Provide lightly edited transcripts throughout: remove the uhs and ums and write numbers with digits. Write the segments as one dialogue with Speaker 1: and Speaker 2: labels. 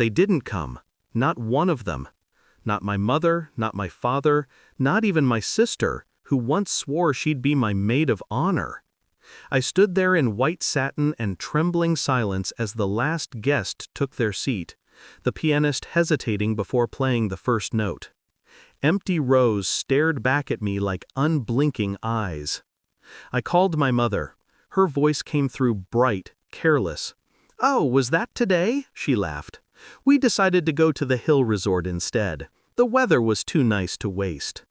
Speaker 1: They didn't come. Not one of them. Not my mother, not my father, not even my sister, who once swore she'd be my maid of honor. I stood there in white satin and trembling silence as the last guest took their seat, the pianist hesitating before playing the first note. Empty rows stared back at me like unblinking eyes. I called my mother. Her voice came through bright, careless. "Oh, was that today?" she laughed. "We decided to go to the hill resort instead. The weather was too nice to waste."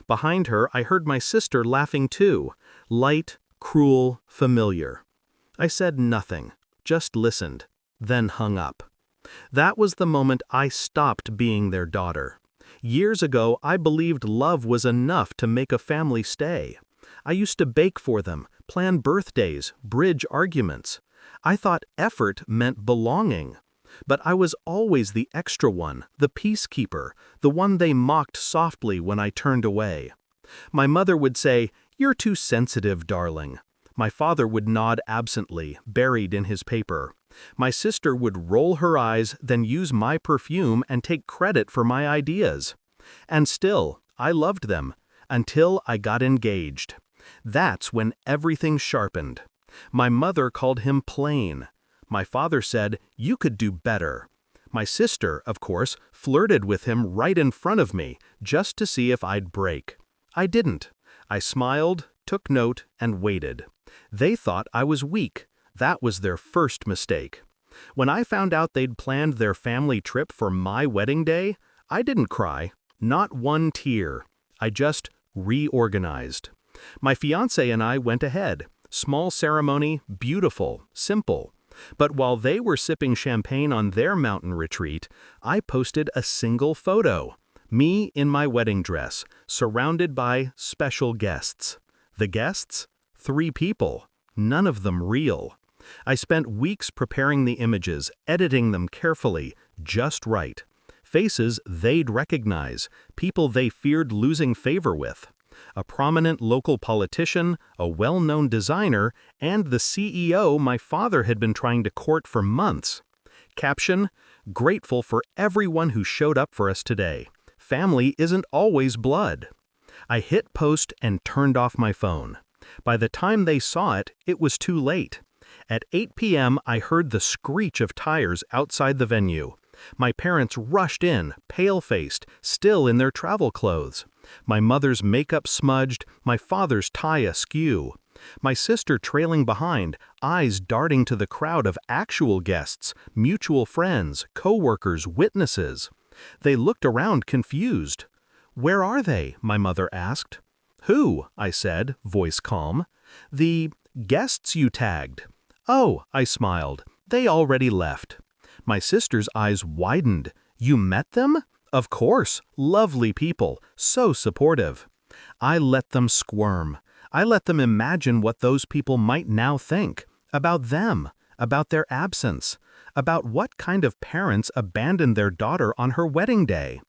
Speaker 1: Behind her, I heard my sister laughing too, light, cruel, familiar. I said nothing, just listened, then hung up. That was the moment I stopped being their daughter. Years ago, I believed love was enough to make a family stay. I used to bake for them, plan birthdays, bridge arguments. I thought effort meant belonging. But I was always the extra one, the peacekeeper, the one they mocked softly when I turned away. My mother would say, "You're too sensitive, darling." My father would nod absently, buried in his paper. My sister would roll her eyes, then use my perfume and take credit for my ideas. And still, I loved them, until I got engaged. That's when everything sharpened. My mother called him plain. My father said, "You could do better." My sister, of course, flirted with him right in front of me, just to see if I'd break. I didn't. I smiled, took note, and waited. They thought I was weak. That was their first mistake. When I found out they'd planned their family trip for my wedding day, I didn't cry. Not one tear. I just reorganized. My fiancé and I went ahead. Small ceremony, beautiful, simple. But while they were sipping champagne on their mountain retreat, I posted a single photo. Me in my wedding dress, surrounded by special guests. The guests? 3 people. None of them real. I spent weeks preparing the images, editing them carefully, just right. Faces they'd recognize, people they feared losing favor with. A prominent local politician, a well-known designer, and the CEO my father had been trying to court for months. Caption: "Grateful for everyone who showed up for us today. Family isn't always blood." I hit post and turned off my phone. By the time they saw it, it was too late. At 8 p.m., I heard the screech of tires outside the venue. My parents rushed in, pale-faced, still in their travel clothes. My mother's makeup smudged, my father's tie askew. My sister trailing behind, eyes darting to the crowd of actual guests, mutual friends, co-workers, witnesses. They looked around confused. "Where are they?" my mother asked. "Who?" I said, voice calm. "The guests you tagged." "Oh," I smiled, "they already left." My sister's eyes widened. "You met them?" "Of course, lovely people, so supportive." I let them squirm. I let them imagine what those people might now think. About them, about their absence, about what kind of parents abandoned their daughter on her wedding day.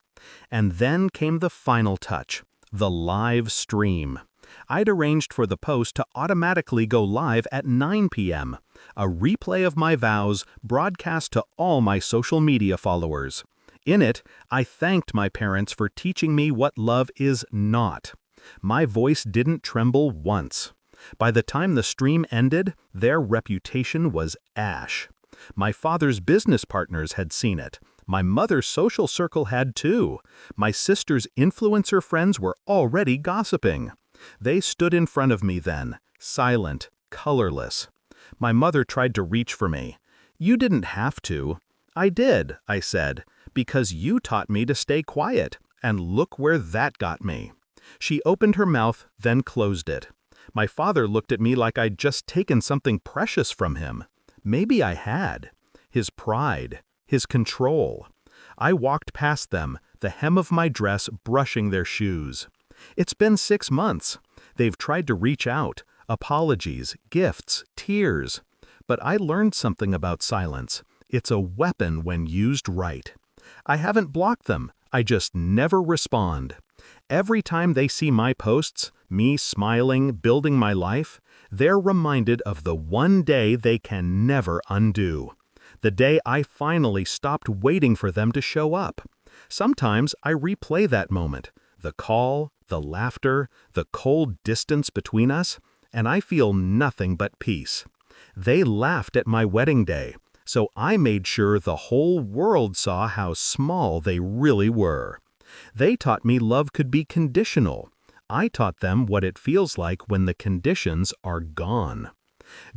Speaker 1: And then came the final touch, the live stream. I'd arranged for the post to automatically go live at 9 p.m., a replay of my vows broadcast to all my social media followers. In it, I thanked my parents for teaching me what love is not. My voice didn't tremble once. By the time the stream ended, their reputation was ash. My father's business partners had seen it. My mother's social circle had too. My sister's influencer friends were already gossiping. They stood in front of me then, silent, colorless. My mother tried to reach for me. "You didn't have to." "I did," I said, "because you taught me to stay quiet, and look where that got me." She opened her mouth, then closed it. My father looked at me like I'd just taken something precious from him. Maybe I had. His pride, his control. I walked past them, the hem of my dress brushing their shoes. It's been 6 months. They've tried to reach out, apologies, gifts, tears. But I learned something about silence. It's a weapon when used right. I haven't blocked them, I just never respond. Every time they see my posts, me smiling, building my life, they're reminded of the one day they can never undo. The day I finally stopped waiting for them to show up. Sometimes I replay that moment, the call, the laughter, the cold distance between us, and I feel nothing but peace. They laughed at my wedding day, so I made sure the whole world saw how small they really were. They taught me love could be conditional. I taught them what it feels like when the conditions are gone.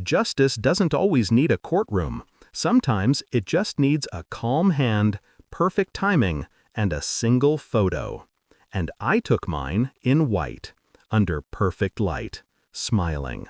Speaker 1: Justice doesn't always need a courtroom. Sometimes it just needs a calm hand, perfect timing, and a single photo. And I took mine in white, under perfect light, smiling.